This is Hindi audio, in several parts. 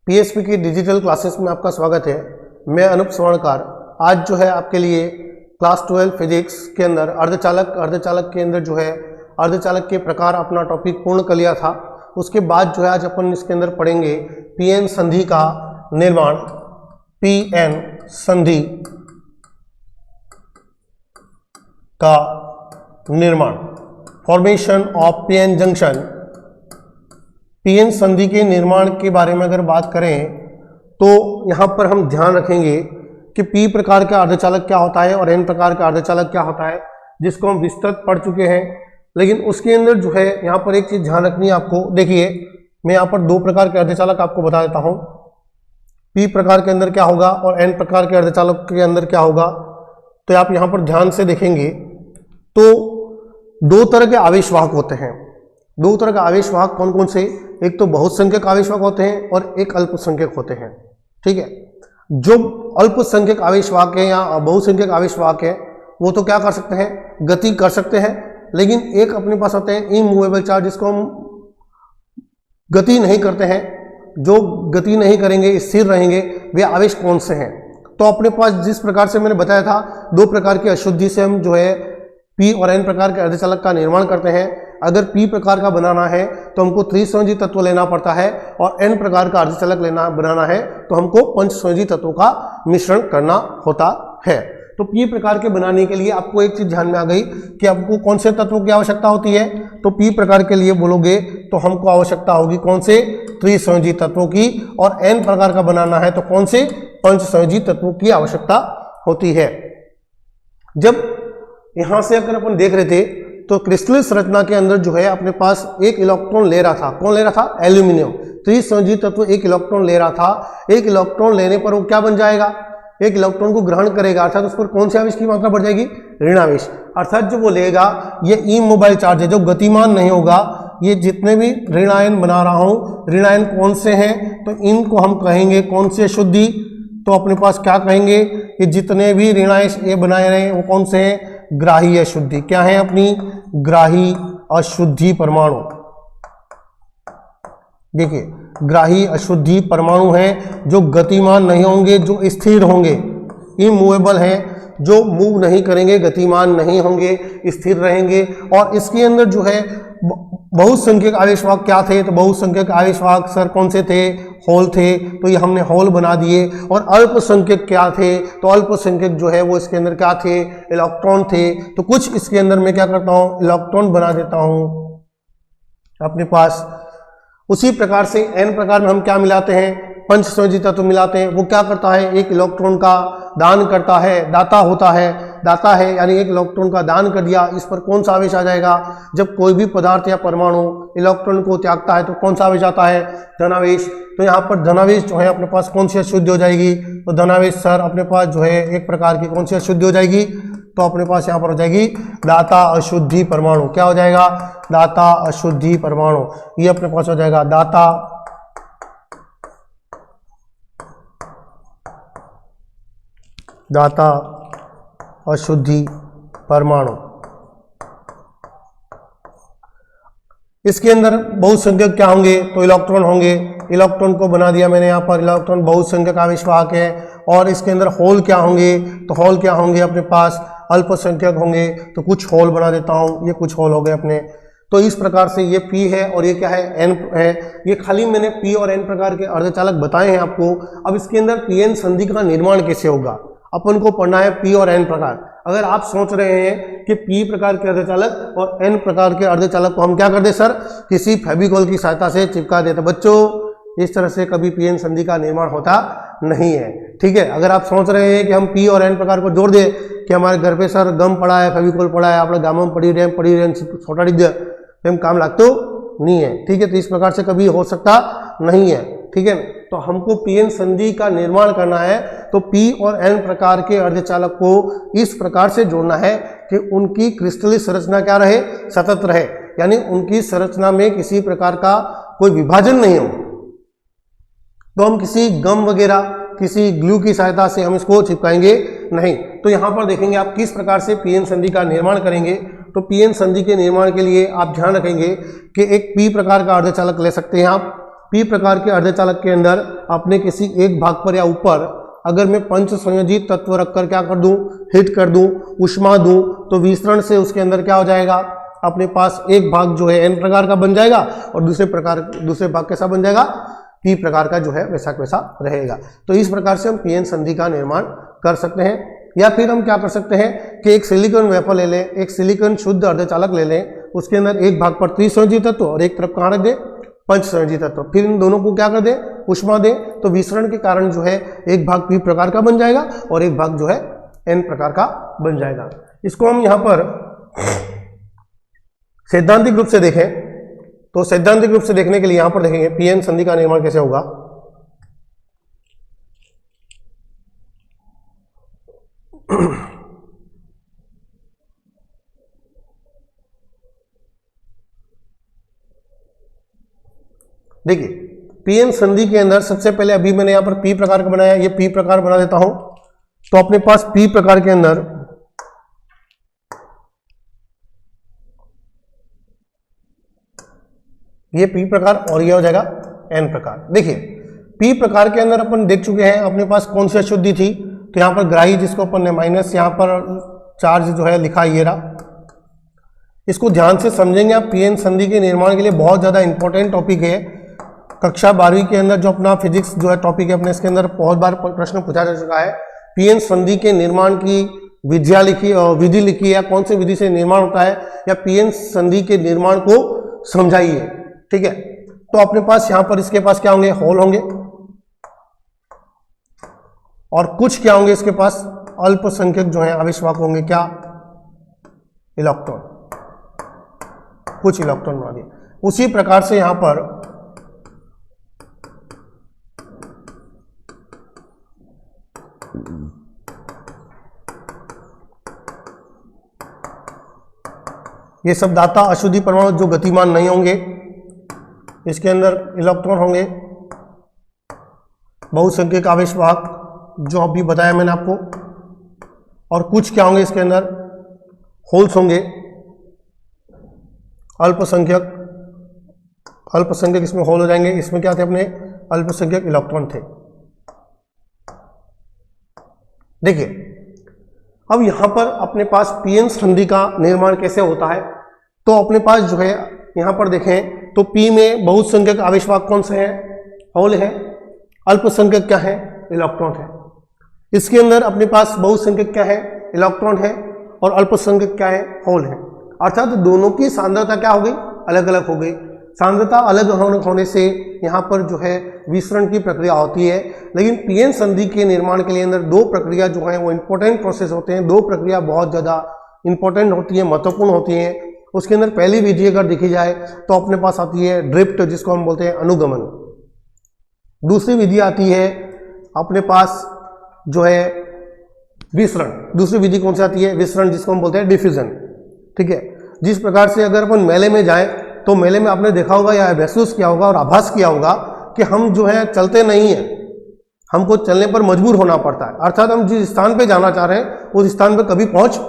पीएचपी की डिजिटल क्लासेस में आपका स्वागत है। मैं अनूप स्वर्णकार। आज जो है आपके लिए क्लास 12 फिजिक्स के अंदर अर्धचालक के अंदर जो है अर्धचालक के प्रकार अपना टॉपिक पूर्ण कर लिया था। उसके बाद जो है आज अपन इसके अंदर पढ़ेंगे पीएन संधि का निर्माण। पीएन संधि का निर्माण, formation of PN junction. PN संधि के निर्माण के बारे में अगर बात करें तो यहाँ पर हम ध्यान रखेंगे कि पी प्रकार का अर्धचालक क्या होता है और एन प्रकार का अर्धचालक क्या होता है, जिसको हम विस्तृत पढ़ चुके हैं। लेकिन उसके अंदर जो है यहाँ पर एक चीज ध्यान रखनी है आपको। देखिए, मैं यहाँ पर दो प्रकार के अर्धचालक आपको बता देता हूँ। पी प्रकार के अंदर क्या होगा और एन प्रकार के अर्धचालक के अंदर क्या होगा। तो आप यहाँ पर ध्यान से देखेंगे तो दो तरह के आवेशवाहक होते हैं। दो तरह के आवेशवाहक कौन कौन से? एक तो बहुसंख्यक आवेशवाहक होते हैं और एक अल्पसंख्यक होते हैं। ठीक है, जो अल्पसंख्यक आवेशवाहक है या बहुसंख्यक आवेशवाहक है वो तो क्या कर सकते हैं, गति कर सकते हैं। लेकिन एक अपने पास होते हैं इमूवेबल चार्ज, जिसको हम गति नहीं करते हैं। जो गति नहीं करेंगे, स्थिर रहेंगे, वे आवेश कौन से हैं? तो अपने पास जिस प्रकार से मैंने बताया था, दो प्रकार की अशुद्धि से हम जो है पी और एन प्रकार के अर्धचालक का निर्माण करते हैं। अगर पी प्रकार का बनाना है तो हमको त्रिसंयोजी तत्व लेना पड़ता है, और एन प्रकार का अर्धचालक बनाना है तो हमको पंचसंयोजी तत्वों का मिश्रण करना होता है। तो पी प्रकार के बनाने के लिए आपको एक चीज ध्यान में आ गई कि आपको कौन से तत्वों की आवश्यकता होती है। तो पी प्रकार के लिए बोलोगे तो हमको आवश्यकता होगी कौन से? त्रिसंयोजी तत्वों की। और एन प्रकार का बनाना है तो कौन से? पंचसंयोजी तत्वों की आवश्यकता होती है। जब यहां से अगर अपन देख रहे थे तो क्रिस्टलीय संरचना के अंदर जो है अपने पास एक इलेक्ट्रॉन ले रहा था। कौन ले रहा था? एल्यूमिनियम। त्रिसंयोजी तत्व एक इलेक्ट्रॉन ले रहा था। एक इलेक्ट्रॉन लेने पर वो क्या बन जाएगा? एक इलेक्ट्रॉन को ग्रहण करेगा, अर्थात उस पर कौन से आवेश की मात्रा बढ़ जाएगी? ऋणावेश। अर्थात जो वो लेगा ये इमोबाइल चार्ज है, जो गतिमान नहीं होगा। ये जितने भी ऋण आयन बना रहा हूं, ऋण आयन कौन से हैं? तो इनको हम कहेंगे कौन से अशुद्धि। तो अपने पास क्या कहेंगे कि जितने भी ऋण आयन ये बनाए रहे वो कौन से हैं? ग्राही अशुद्धि। क्या है अपनी? ग्राही अशुद्धि परमाणु। देखिए, ग्राही अशुद्धि परमाणु हैं जो गतिमान नहीं होंगे, जो स्थिर होंगे। इमूवेबल हैं, जो मूव नहीं करेंगे, गतिमान नहीं होंगे, स्थिर रहेंगे। और इसके अंदर जो है बहुसंख्यक आवेशवाहक क्या थे? तो बहुसंख्यक आवेशवाहक सर कौन से थे? होल थे। तो ये हमने होल बना दिए। और अल्पसंख्यक क्या थे? तो अल्पसंख्यक जो है वो इसके अंदर क्या थे? इलेक्ट्रॉन थे। तो कुछ इसके अंदर मैं क्या करता हूं? इलेक्ट्रॉन बना देता हूं अपने पास। उसी प्रकार से एन प्रकार में हम क्या मिलाते हैं? पंचसंयोजी तत्व मिलाते हैं। वो क्या करता है? एक इलेक्ट्रॉन का दान करता है, दाता होता है, दाता है यानी एक इलेक्ट्रॉन का दान कर दिया। इस पर कौन सा आवेश आ जाएगा? जब कोई भी पदार्थ या परमाणु इलेक्ट्रॉन को त्यागता है तो कौन सा आवेश आता है? धनावेश। तो यहाँ पर धनावेश जो है अपने पास कौन सी अशुद्धि हो जाएगी? तो धनावेश सर अपने पास जो है एक प्रकार की कौन सी अशुद्धि हो जाएगी? तो अपने पास यहाँ पर हो जाएगी दाता अशुद्धि परमाणु। क्या हो जाएगा? दाता अशुद्धि परमाणु। ये अपने पास हो जाएगा दाता अशुद्धि परमाणु। इसके अंदर बहुसंख्यक क्या होंगे? तो इलेक्ट्रॉन होंगे। इलेक्ट्रॉन को बना दिया मैंने यहाँ पर। इलेक्ट्रॉन बहुसंख्यक आवेशवाहक है। और इसके अंदर होल क्या होंगे? तो होल क्या होंगे अपने पास? अल्पसंख्यक होंगे। तो कुछ होल बना देता हूँ, ये कुछ होल हो गए अपने। तो इस प्रकार से ये पी है और ये क्या है? एन है। ये खाली मैंने पी और एन प्रकार के अर्धचालक बताए हैं आपको। अब इसके अंदर पीएन संधि का निर्माण कैसे होगा अपन को पढ़ना है। पी और एन प्रकार। अगर आप सोच रहे हैं कि पी प्रकार के अर्धचालक और एन प्रकार के अर्धचालक को हम क्या कर दे सर? किसी फेविकोल की सहायता से चिपका देते। बच्चों, इस तरह से कभी पीएन संधि का निर्माण होता नहीं है। ठीक है, अगर आप सोच रहे हैं कि हम पी और एन प्रकार को जोड़ दें कि हमारे घर पे सर गम पड़ा है, फेविकोल पड़ा है, आप गाँव में पड़ी रहे छोटा हम काम लागतो नहीं है। ठीक है, तो इस प्रकार से कभी हो सकता नहीं है। ठीक है, तो हमको पीएन संधि का निर्माण करना है तो पी और एन प्रकार के अर्धचालक को इस प्रकार से जोड़ना है कि उनकी क्रिस्टलीय संरचना क्या रहे? सतत रहे, यानी उनकी संरचना में किसी प्रकार का कोई विभाजन नहीं हो। तो हम किसी गम वगैरह, किसी ग्लू की सहायता से हम इसको चिपकाएंगे नहीं। तो यहाँ पर देखेंगे आप किस प्रकार से पीएन संधि का निर्माण करेंगे। तो पीएन संधि के निर्माण के लिए आप ध्यान रखेंगे कि एक पी प्रकार का अर्धचालक ले सकते हैं आप, पी प्रकार के अर्धचालक के अंदर अपने किसी एक भाग पर या ऊपर अगर मैं पंच संयोजित तत्व रखकर क्या कर दूं, हिट कर दूं, ऊष्मा दूं, तो विसरण से उसके अंदर क्या हो जाएगा, अपने पास एक भाग जो है n प्रकार का बन जाएगा और दूसरे भाग कैसा बन जाएगा, p प्रकार का जो है वैसा वैसा रहेगा। तो इस प्रकार से हम पीएन संधि का निर्माण कर सकते हैं। या फिर हम क्या कर सकते हैं कि एक सिलिकॉन वेफर ले लें, एक सिलिकॉन शुद्ध अर्धचालक ले लें, उसके अंदर एक भाग पर त्रिसंयोजी तत्व और एक तरफ कहाँ रख दे, पंचसंयोजी तत्व, फिर इन दोनों को क्या कर दे, ऊष्मा दे, तो विसरण के कारण जो है एक भाग p प्रकार का बन जाएगा और एक भाग जो है n प्रकार का बन जाएगा। इसको हम यहाँ पर सैद्धांतिक रूप से देखें तो सैद्धांतिक रूप से देखने के लिए यहां पर देखेंगे पीएन संधि का निर्माण कैसे होगा। देखिए पीएन संधि के अंदर सबसे पहले अभी मैंने यहां पर पी प्रकार का बनाया, ये पी प्रकार बना देता हूं, तो अपने पास पी प्रकार के अंदर ये पी प्रकार और ये हो जाएगा एन प्रकार। देखिए पी प्रकार के अंदर अपन देख चुके हैं अपने पास कौन सी अशुद्धि थी, तो यहां पर ग्राही जिसको अपन ने माइनस यहां पर चार्ज जो है लिखा, ये रहा। इसको ध्यान से समझेंगे आप, पीएन संधि के निर्माण के लिए बहुत ज्यादा इंपॉर्टेंट टॉपिक है। कक्षा 12वीं के अंदर जो अपना फिजिक्स जो है टॉपिक है अपने, इसके अंदर बहुत बार प्रश्न पूछा जा चुका है। पीएन संधि के निर्माण की विधि लिखी है, कौन सी विधि से निर्माण होता है, या पीएन संधि के निर्माण को समझाइए, ठीक है। तो अपने पास यहां पर इसके पास क्या होंगे, होल होंगे, और कुछ क्या होंगे इसके पास अल्पसंख्यक जो है आवेशवाहक होंगे, क्या, इलेक्ट्रॉन, कुछ इलेक्ट्रॉन बना दिए। उसी प्रकार से यहां पर ये सब दाता अशुद्धि परमाणु जो गतिमान नहीं होंगे, इसके अंदर इलेक्ट्रॉन होंगे, बहुसंख्यक आवेशवाहक जो अभी बताया मैंने आपको, और कुछ क्या होंगे इसके अंदर होल्स होंगे, अल्पसंख्यक इसमें होल हो जाएंगे। इसमें क्या थे अपने अल्पसंख्यक इलेक्ट्रॉन थे। देखिए अब यहां पर अपने पास पीएन संधि का निर्माण कैसे होता है, तो अपने पास जो है यहां पर देखें तो पी में बहुसंख्यक आवेशवाहक कौन से हैं, होल है, अल्पसंख्यक क्या है, इलेक्ट्रॉन है। इसके अंदर अपने पास बहुसंख्यक क्या है, इलेक्ट्रॉन है, और अल्पसंख्यक क्या है, होल है। अर्थात दोनों की सांद्रता क्या हो गई, अलग अलग हो गई। सांद्रता अलग होने से यहाँ पर जो है विसरण की प्रक्रिया होती है। लेकिन पीएन संधि के निर्माण के लिए अंदर दो प्रक्रिया जो है वो इंपॉर्टेंट प्रोसेस होते हैं, दो प्रक्रिया बहुत ज़्यादा इंपॉर्टेंट होती है, महत्वपूर्ण होती हैं। उसके अंदर पहली विधि अगर देखी जाए तो अपने पास आती है ड्रिफ्ट, जिसको हम बोलते हैं अनुगमन। दूसरी विधि आती है अपने पास जो है विसरण। दूसरी विधि कौन सी आती है, विसरण, जिसको हम बोलते हैं डिफ्यूजन, ठीक है। जिस प्रकार से अगर अपन मेले में जाएं तो मेले में आपने देखा होगा या महसूस किया होगा और आभास किया होगा कि हम जो है चलते नहीं हैं, हमको चलने पर मजबूर होना पड़ता है। अर्थात हम जिस स्थान पे जाना चाह रहे हैं उस स्थान पर कभी पहुंच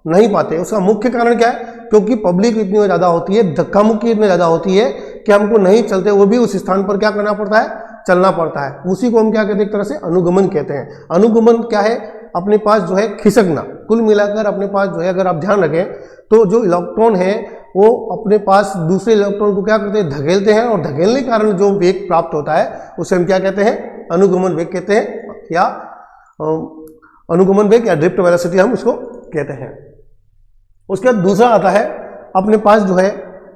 नहीं पाते। उसका मुख्य कारण क्या है, क्योंकि पब्लिक इतनी ज़्यादा होती है, धक्का मुक्की इतनी ज़्यादा होती है कि हमको नहीं चलते वो भी उस स्थान पर क्या करना पड़ता है, चलना पड़ता है। उसी को हम क्या कहते हैं, एक तरह से अनुगमन कहते हैं। अनुगमन क्या है, अपने पास जो है खिसकना। कुल मिलाकर अपने पास जो है अगर आप ध्यान रखें तो जो इलेक्ट्रॉन है वो अपने पास दूसरे इलेक्ट्रॉन को क्या करते हैं, धकेलते हैं, और धकेलने के कारण जो वेग प्राप्त होता है उसे हम क्या कहते हैं, अनुगमन वेग कहते हैं, या अनुगमन वेग या ड्रिफ्ट वेलोसिटी हम उसको कहते हैं। उसके बाद दूसरा आता है अपने पास जो है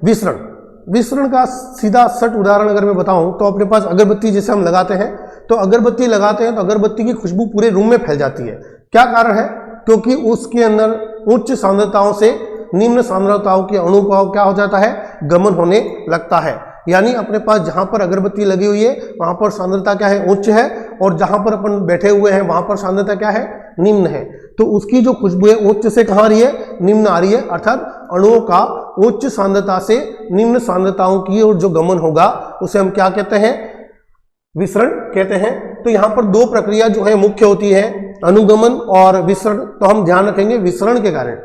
विसरण। विसरण का सीधा सट उदाहरण अगर मैं बताऊं तो अपने पास अगरबत्ती जैसे हम लगाते हैं, तो अगरबत्ती लगाते हैं तो अगरबत्ती की खुशबू पूरे रूम में फैल जाती है। क्या कारण है, क्योंकि उसके अंदर उच्च सांद्रताओं से निम्न सांद्रताओं के अणु का क्या हो जाता है, गमन होने लगता है। यानी अपने पास जहां पर अगरबत्ती लगी हुई है वहां पर सांद्रता क्या है, उच्च है, और जहां पर अपन बैठे हुए हैं वहां पर सांद्रता क्या है, निम्न है। तो उसकी जो खुशबू है उच्च से कहाँ आ रही है, निम्न आ रही है। अर्थात अणुओं का उच्च सांद्रता से निम्न सांद्रताओं की ओर जो गमन होगा उसे हम क्या कहते हैं, विसरण कहते हैं। तो यहाँ पर दो प्रक्रिया जो है मुख्य होती है, अनुगमन और विसरण। तो हम ध्यान रखेंगे विसरण के कारण।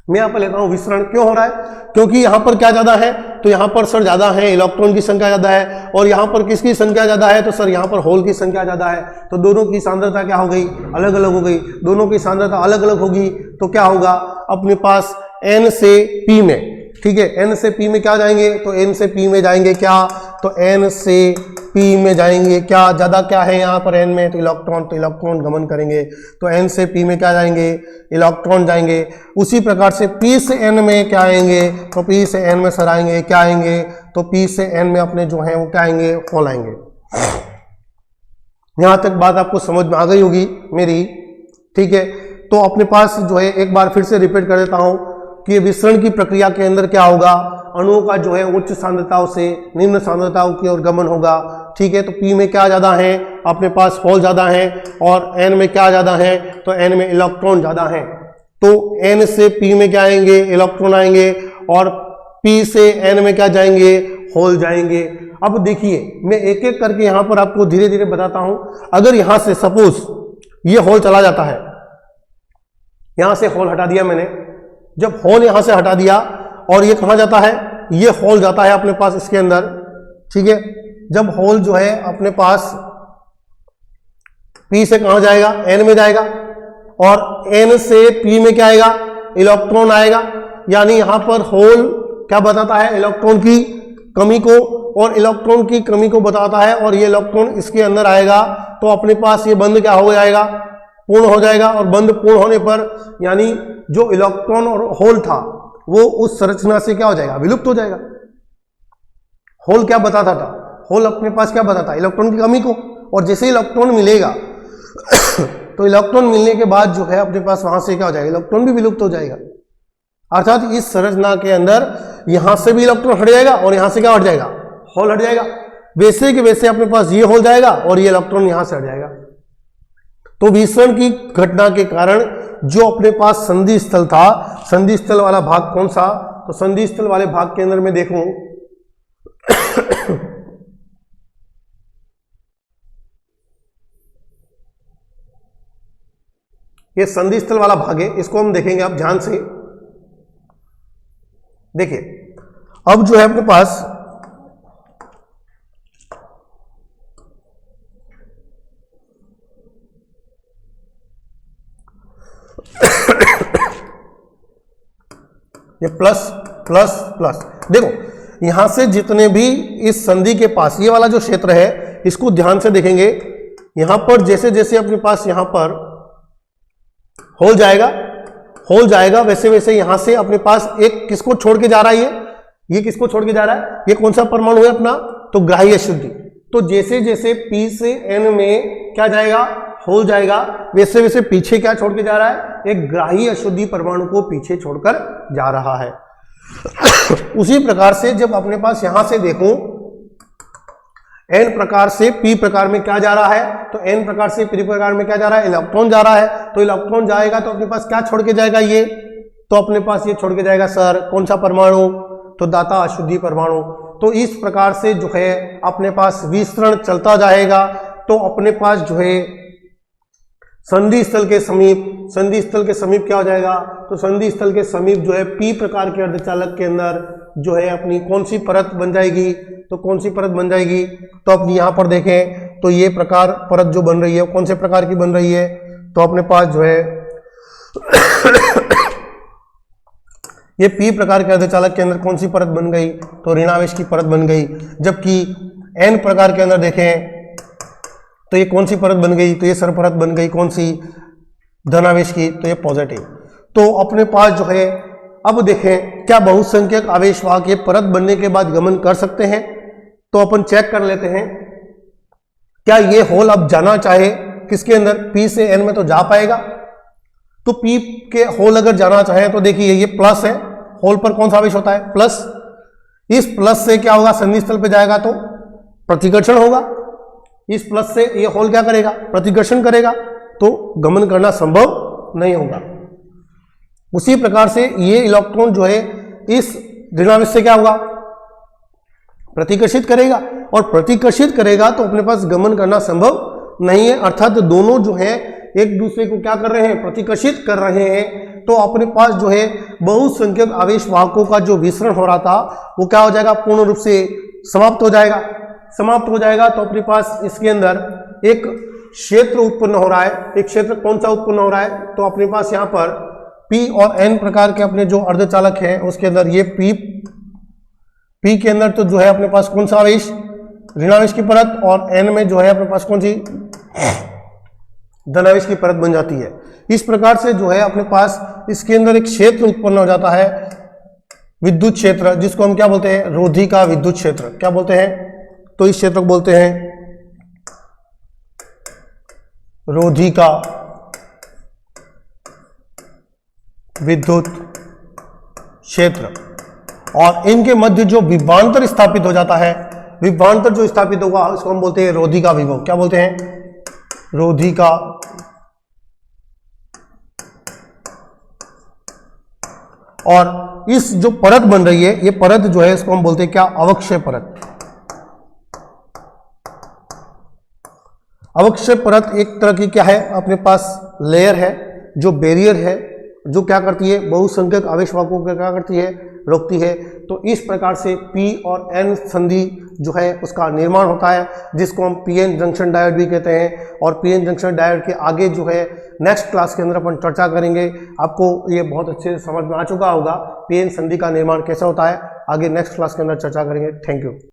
मैं यहाँ पर लेता हूँ विसरण। क्यों हो रहा है? क्योंकि यहाँ पर क्या ज्यादा है, तो यहाँ पर सर ज्यादा है, इलेक्ट्रॉन की संख्या ज्यादा है, और यहाँ पर किसकी संख्या ज्यादा है, तो सर यहाँ पर होल की संख्या ज्यादा है। तो दोनों की सांद्रता क्या हो गई, अलग अलग हो गई। दोनों की सांद्रता अलग अलग होगी तो क्या होगा अपने पास n से p में, ठीक है, n से p में क्या जाएंगे, तो n से p में जाएंगे क्या, तो n से p में जाएंगे क्या, ज्यादा क्या है यहाँ पर n में, तो इलेक्ट्रॉन गमन करेंगे, तो n से p में क्या जाएंगे, इलेक्ट्रॉन जाएंगे। उसी प्रकार से p से n में क्या आएंगे, तो p से n में सर आएंगे क्या आएंगे, तो p से n में अपने जो है वो क्या आएंगे, होल आएंगे। यहां तक बात आपको समझ में आ गई होगी मेरी, ठीक है। तो अपने पास जो है एक बार फिर से रिपीट कर देता हूं कि विसरण की प्रक्रिया के अंदर क्या होगा, अणुओं का जो है उच्च सांद्रताओं से निम्न सांद्रताओं की ओर गमन होगा, ठीक है। तो p में क्या ज्यादा है, अपने पास होल ज्यादा है, और n में क्या ज्यादा है, तो n में इलेक्ट्रॉन ज्यादा है। तो n से p में क्या आएंगे, इलेक्ट्रॉन आएंगे, और p से n में क्या जाएंगे, होल जाएंगे। अब देखिए मैं एक एक करके यहां पर आपको धीरे धीरे बताता हूं। अगर यहां से सपोज ये होल चला जाता है, यहां से होल हटा दिया मैंने, जब होल यहां से हटा दिया और ये कहां जाता है, ये होल जाता है अपने पास इसके अंदर, ठीक है। जब होल जो है अपने पास p से कहां जाएगा, n में जाएगा, और n से p में क्या आएगा, इलेक्ट्रॉन आएगा। यानी यहां पर होल क्या बताता है, इलेक्ट्रॉन की कमी को, और इलेक्ट्रॉन की कमी को बताता है, और ये इलेक्ट्रॉन इसके अंदर आएगा तो अपने पास ये बंद क्या हो जाएगा, पूर्ण हो जाएगा। और बंद पूर्ण होने पर यानी जो इलेक्ट्रॉन और होल था वो उस संरचना से क्या हो जाएगा, विलुप्त हो जाएगा। होल क्या बताता था, होल अपने पास क्या बताता है, इलेक्ट्रॉन की कमी को, और जैसे इलेक्ट्रॉन मिलेगा तो इलेक्ट्रॉन मिलने के बाद जो है अपने पास वहां से क्या हो जाएगा, इलेक्ट्रॉन भी विलुप्त हो जाएगा। अर्थात इस संरचना के अंदर यहां से भी इलेक्ट्रॉन हट जाएगा और यहां से क्या हट जाएगा, होल हट जाएगा। वैसे कि वैसे अपने पास ये होल जाएगा और ये इलेक्ट्रॉन यहां से हट जाएगा। तो विसरण की घटना के कारण जो अपने पास संधि स्थल था, संधि स्थल वाला भाग कौन सा, तो संधि स्थल वाले भाग के अंदर मैं देखूं ये संधि स्थल वाला भाग है, इसको हम देखेंगे आप ध्यान से देखिए। अब जो है अपने पास ये प्लस प्लस प्लस, देखो यहां से जितने भी इस संधि के पास ये वाला जो क्षेत्र है इसको ध्यान से देखेंगे। यहां पर जैसे जैसे अपने पास यहां पर होल जाएगा वैसे वैसे यहां से अपने पास एक किसको छोड़ के जा रहा है, ये किसको छोड़ के जा रहा है, ये कौन सा परमाणु है अपना, तो ग्राही अशुद्धि। तो जैसे जैसे p से n में क्या जाएगा, होल जाएगा, वैसे वैसे पीछे क्या छोड़ के जा रहा है, एक ग्राही अशुद्धि परमाणु को पीछे छोड़कर जा रहा है। उसी प्रकार से जब अपने पास यहां से देखूं n प्रकार से p प्रकार में क्या जा रहा है, तो n प्रकार से p प्रकार में क्या जा रहा है, इलेक्ट्रॉन जा रहा है। तो इलेक्ट्रॉन जाएगा तो अपने पास क्या छोड़ के जाएगा, ये तो अपने पास ये छोड़ के जाएगा सर कौन सा परमाणु, तो दाता अशुद्धि परमाणु। तो इस प्रकार से जो है अपने पास विसरण चलता जाएगा। तो अपने पास जो है संधि स्थल के समीप क्या हो जाएगा, तो संधि स्थल के समीप जो है p प्रकार के अर्धचालक के अंदर जो है अपनी कौन सी परत बन जाएगी, तो कौन सी परत बन जाएगी, तो अपनी यहां पर देखें तो ये प्रकार परत जो बन रही है कौन से प्रकार की बन रही है, तो अपने पास जो है ये p प्रकार के अर्धचालक के अंदर कौन सी परत बन गई, तो ऋणावेश की परत बन गई। जबकि n प्रकार के अंदर देखें तो ये कौन सी परत बन गई, तो ये सर परत बन गई कौन सी, धनावेश की, तो ये पॉजिटिव। तो अपने पास जो है अब देखें क्या बहुसंख्यक आवेश वाहक ये परत बनने के बाद गमन कर सकते हैं, तो अपन चेक कर लेते हैं क्या ये होल अब जाना चाहे किसके अंदर, p से n में तो जा पाएगा। तो p के होल अगर जाना चाहे तो देखिए ये प्लस है, होल पर कौन सा आवेश होता है, प्लस। इस प्लस से क्या होगा, संधि स्थल पे जाएगा तो प्रतिकर्षण होगा, इस प्लस से ये होल क्या करेगा, प्रतिकर्षण करेगा, तो गमन करना संभव नहीं होगा। उसी प्रकार से ये इलेक्ट्रॉन जो है इस ऋणावेश से क्या होगा, प्रतिकर्षित करेगा, और प्रतिकर्षित करेगा तो अपने पास गमन करना संभव नहीं है। अर्थात दोनों जो है एक दूसरे को क्या कर रहे हैं, प्रतिकर्षित कर रहे हैं। तो अपने पास जो है बहुसंख्यक आवेश वाहकों का जो विसरण हो रहा था वो क्या हो जाएगा, पूर्ण रूप से समाप्त हो जाएगा। समाप्त हो जाएगा तो अपने पास इसके अंदर एक क्षेत्र उत्पन्न हो रहा है। एक क्षेत्र कौन सा उत्पन्न हो रहा है, तो अपने पास यहाँ पर P और N प्रकार के अपने जो अर्धचालक हैं उसके अंदर ये P के अंदर तो जो है अपने पास कौन सा आवेश, ऋणावेश की परत, और N में जो है अपने पास कौन सी, धनावेश की परत बन जाती है। इस प्रकार से जो है अपने पास इसके अंदर एक क्षेत्र उत्पन्न हो जाता है, विद्युत क्षेत्र, जिसको हम क्या बोलते हैं, रोधी का विद्युत क्षेत्र। क्या बोलते हैं, तो इस क्षेत्र को बोलते हैं रोधी का विद्युत क्षेत्र। और इनके मध्य जो विभवांतर स्थापित हो जाता है, विभवांतर जो स्थापित होगा उसको हम बोलते हैं रोधी का विभव। क्या बोलते हैं, रोधी का। और इस जो परत बन रही है, ये परत जो है इसको हम बोलते हैं क्या, अवक्षय परत। अवक्षय परत एक तरह की क्या है, अपने पास लेयर है जो बैरियर है, जो क्या करती है, बहुसंख्यक आवेश वाहकों को क्या करती है, रोकती है। तो इस प्रकार से P और N संधि जो है उसका निर्माण होता है, जिसको हम PN जंक्शन डायोड भी कहते हैं। और PN जंक्शन डायोड के आगे जो है नेक्स्ट क्लास के अंदर अपन चर्चा करेंगे। आपको ये बहुत अच्छे से समझ में आ चुका होगा PN संधि का निर्माण कैसे होता है। आगे नेक्स्ट क्लास के अंदर चर्चा करेंगे। Thank you.